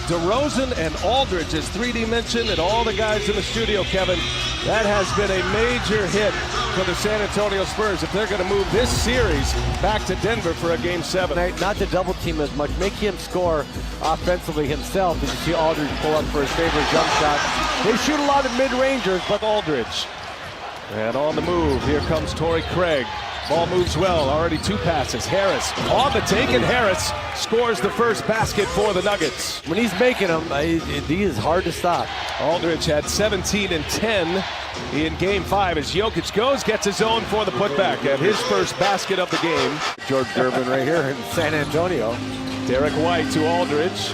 DeRozan and Aldridge, as 3D mentioned, and all the guys in the studio, Kevin. That has been a major hit for the San Antonio Spurs if they're going to move this series back to Denver for a Game 7. Not to double team as much, make him score offensively himself. As you see Aldridge pull up for his favorite jump shot. They shoot a lot of mid-rangers, but Aldridge. And on the move, here comes Torrey Craig. Ball moves well, already 2 passes. Harris on the take, and Harris scores the first basket for the Nuggets. When he's making them, he is hard to stop. Aldridge had 17 and 10 in Game 5 as Jokic gets his own for the putback at his first basket of the game. George Durbin right here in San Antonio. Derek White to Aldridge.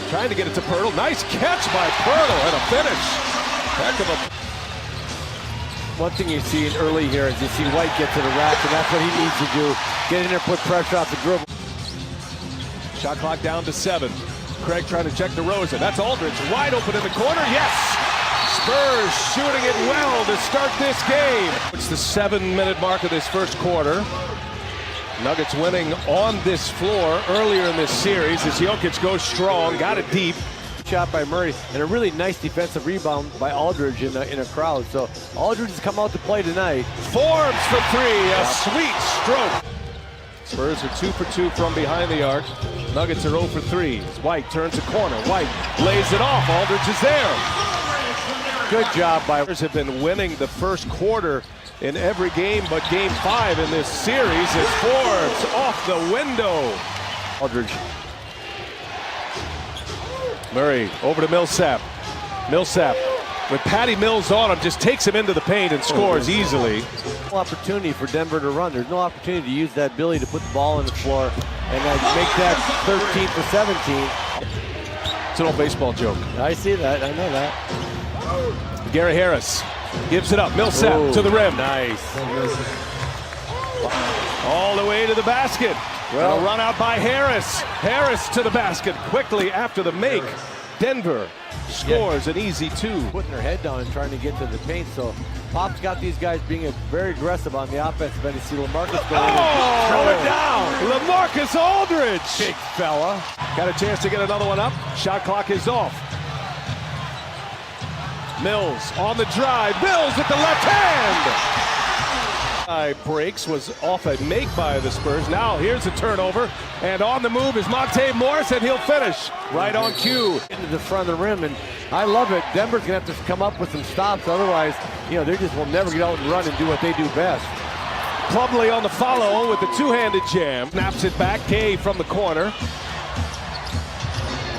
Trying to get it to Pirtle. Nice catch by Pirtle and a finish. Heck of a... One thing you see early here is you see White get to the rack, and that's what he needs to do. Get in there, put pressure off the dribble. Shot clock down to 7. Craig trying to check DeRozan. That's Aldridge wide open in the corner. Yes! Spurs shooting it well to start this game. It's the 7-minute mark of this first quarter. Nuggets winning on this floor earlier in this series as Jokic goes strong, got it deep. Shot by Murray, and a really nice defensive rebound by Aldridge in a crowd. So Aldridge has come out to play tonight. Forbes for 3, a sweet stroke. Spurs are 2 for 2 from behind the arc. Nuggets are 0 for 3. White turns a corner. White lays it off. Aldridge is there. Good job by... Spurs have been winning the first quarter in every game but Game 5 in this series as Forbes off the window. Aldridge. Murray over to Millsap. Millsap with Patty Mills on him just takes him into the paint and scores easily. No opportunity for Denver to run. There's no opportunity to use that ability to put the ball on the floor and make that 13 for 17. It's an old baseball joke. I see that. I know that. Gary Harris gives it up. Millsap to the rim. Nice. All the way to the basket. Well, a run out by Harris. Harris to the basket quickly after the make. Denver scores an easy 2. Putting their head down and trying to get to the paint. So Pop's got these guys being very aggressive on the offensive end. You see LaMarcus going in. Throw it down. LaMarcus Aldridge. Big fella. Got a chance to get another one up. Shot clock is off. Mills on the drive. Mills with the left hand. Breaks was off a make by the Spurs. Now here's a turnover, and on the move is Monte Morris, and he'll finish right on cue. Into the front of the rim, and I love it. Denver's gonna have to come up with some stops, otherwise, they just will never get out and run and do what they do best. Plumlee on the follow with the 2-handed jam. Snaps it back, Kay from the corner.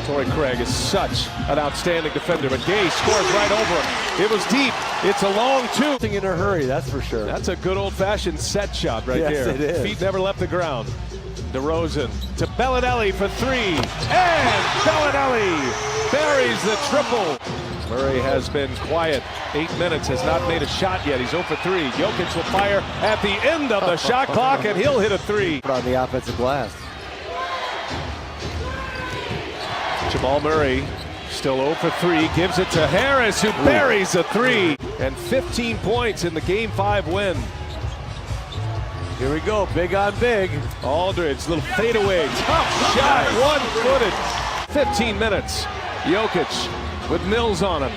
Torrey Craig is such an outstanding defender, but Gay scores right over him. It was deep. It's a long 2. In a hurry, that's for sure. That's a good old-fashioned set shot right there. It is. Feet never left the ground. DeRozan to Bellinelli for 3. And Bellinelli buries the triple. Murray has been quiet. 8 minutes, has not made a shot yet. He's 0 for 3. Jokic will fire at the end of the shot clock, and he'll hit a 3. On the offensive glass. Jamal Murray still 0 for 3, gives it to Harris, who buries a 3. And 15 points in the Game 5 win. Here we go, big on big. Aldridge, little fadeaway, tough shot, one-footed. 15 minutes. Jokic with Mills on him.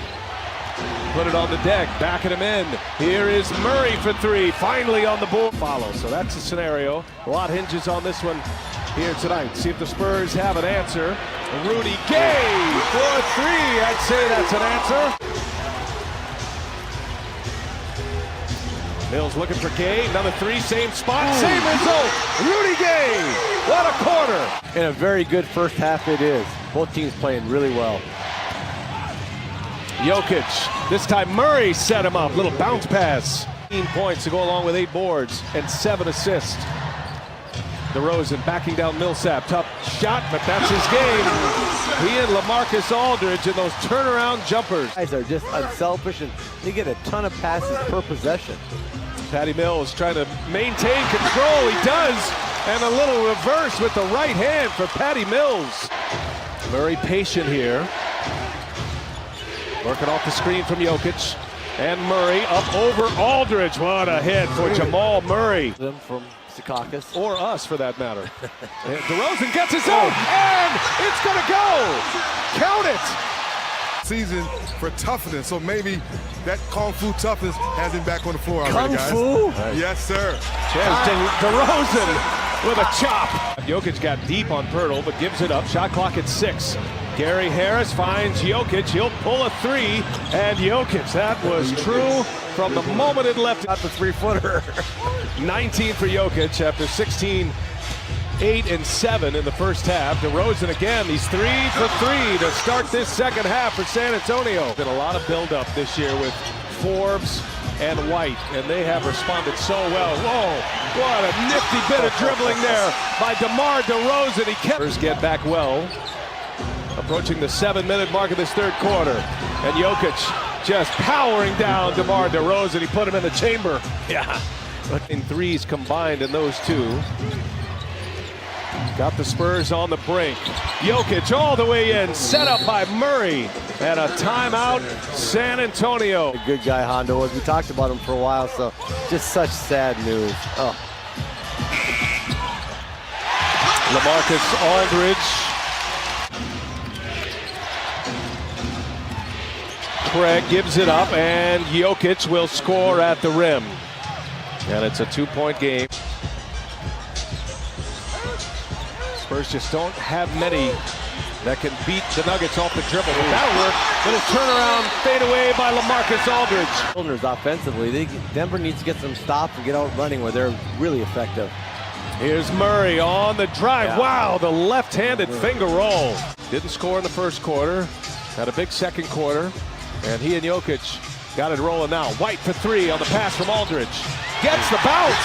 Put it on the deck, backing him in. Here is Murray for 3, finally on the board. Follow, so that's the scenario. A lot hinges on this one here tonight. See if the Spurs have an answer. Rudy Gay for 3. I'd say that's an answer. Mills looking for Gay. Another 3, same spot, same result. Rudy Gay, what a quarter. And a very good first half it is. Both teams playing really well. Jokic, this time Murray set him up. Little bounce pass. 15 points to go along with 8 boards and 7 assists. DeRozan backing down Millsap. Tough shot, but that's his game. He and LaMarcus Aldridge in those turnaround jumpers. Guys are just unselfish, and they get a ton of passes per possession. Patty Mills trying to maintain control. He does. And a little reverse with the right hand for Patty Mills. Murray patient here. Working off the screen from Jokic. And Murray up over Aldridge. What a hit for Jamal Murray. Them from Mr. Caucus. Or us, for that matter. And DeRozan gets his own, and it's going to go. Count it. Season for toughness, so maybe that Kung Fu toughness has him back on the floor already, guys. Kung Fu? Yes, sir. DeRozan with a chop. Jokic got deep on Pirtle, but gives it up. Shot clock at 6. Gary Harris finds Jokic. He'll pull a 3, and Jokic, that was true from the moment it left. Got the 3-footer. 19 for Jokic after 16, 8 and 7 in the first half. DeRozan again, he's 3 for 3 to start this second half for San Antonio. Been a lot of build-up this year with Forbes and White, and they have responded so well. Whoa, what a nifty bit of dribbling there by DeMar DeRozan. He kept Spurs get back well. Approaching the 7-minute mark of this third quarter. And Jokic just powering down DeMar DeRozan. He put him in the chamber. Yeah. In threes combined in those two. Got the Spurs on the brink. Jokic all the way in, set up by Murray. And a timeout, San Antonio. A good guy Hondo was. We talked about him for a while, so just such sad news. Oh. LaMarcus Aldridge. Craig gives it up, and Jokic will score at the rim. And it's a 2-point game. Spurs just don't have many that can beat the Nuggets off the dribble. But that'll work. Little turnaround, fade away by LaMarcus Aldridge. Offensively, Denver needs to get some stops and get out running where they're really effective. Here's Murray on the drive. Yeah. Wow, the left-handed finger roll. Didn't score in the first quarter. Had a big second quarter. And he and Jokic got it rolling now. White for 3 on the pass from Aldridge. Gets the bounce.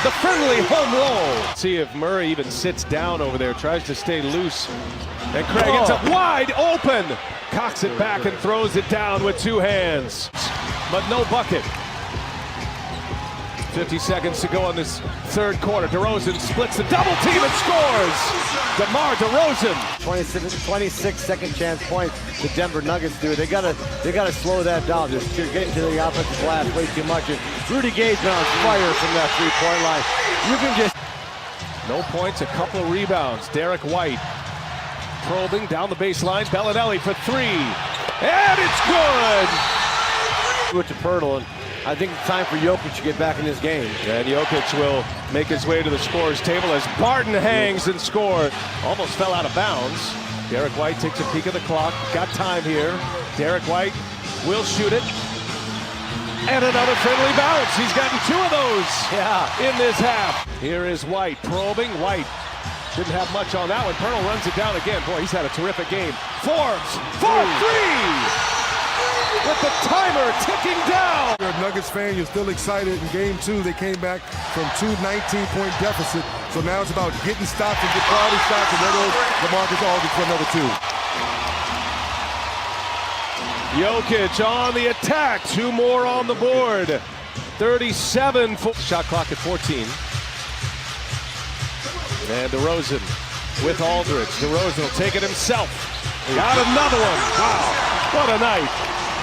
The friendly home roll. See if Murray even sits down over there, tries to stay loose. And Craig ends up wide open. Cocks it back and throws it down with 2 hands. But no bucket. 50 seconds to go in this third quarter. DeRozan splits the double team and scores. DeMar DeRozan. 26 second chance points the Denver Nuggets do. They gotta slow that down. Just getting to the offensive glass way too much. And Rudy Gay's been on fire from that 3-point line. You can just no points, a couple of rebounds. Derek White probing down the baseline. Bellinelli for 3, and it's good. With the Pirtle, and I think it's time for Jokic to get back in this game. And Jokic will make his way to the scorer's table as Barton hangs and scores. Almost fell out of bounds. Derek White takes a peek at the clock. Got time here. Derek White will shoot it. And another friendly bounce. He's gotten 2 of those in this half. Here is White probing. White didn't have much on that one. Pirtle runs it down again. Boy, he's had a terrific game. Forbes for 3. With the timer ticking down. You're a Nuggets fan, you're still excited. In game 2, they came back from 2 19-point deficit. So now it's about getting stops and get quality shots, and there goes LaMarcus Aldridge for another 2. Jokic on the attack. 2 more on the board. 37. Shot clock at 14. And DeRozan with Aldridge. DeRozan will take it himself. Got another one. Wow, what a night.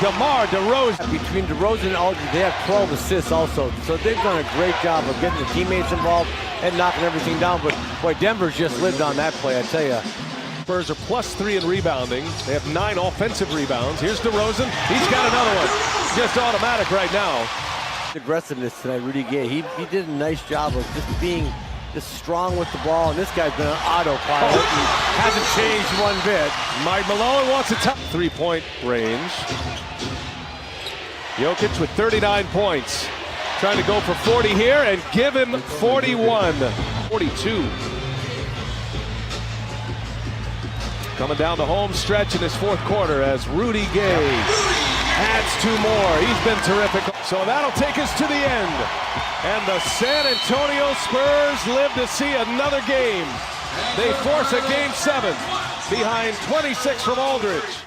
DeMar DeRozan. Between DeRozan and Aldridge, they have 12 assists also. So they've done a great job of getting the teammates involved and knocking everything down. But boy, Denver's just lived on that play, I tell you. Spurs are +3 in rebounding. They have 9 offensive rebounds. Here's DeRozan. He's got another one. Just automatic right now. Aggressiveness tonight, Rudy Gay. He did a nice job of just being strong with the ball, and this guy's been an autopilot and hasn't changed one bit. Mike Malone wants a top 3-point range. Jokic with 39 points. Trying to go for 40 here and give him 41. 42. Coming down the home stretch in this fourth quarter as Rudy Gay adds 2 more. He's been terrific. So that'll take us to the end. And the San Antonio Spurs live to see another game. They force a game 7 behind 26 from Aldridge.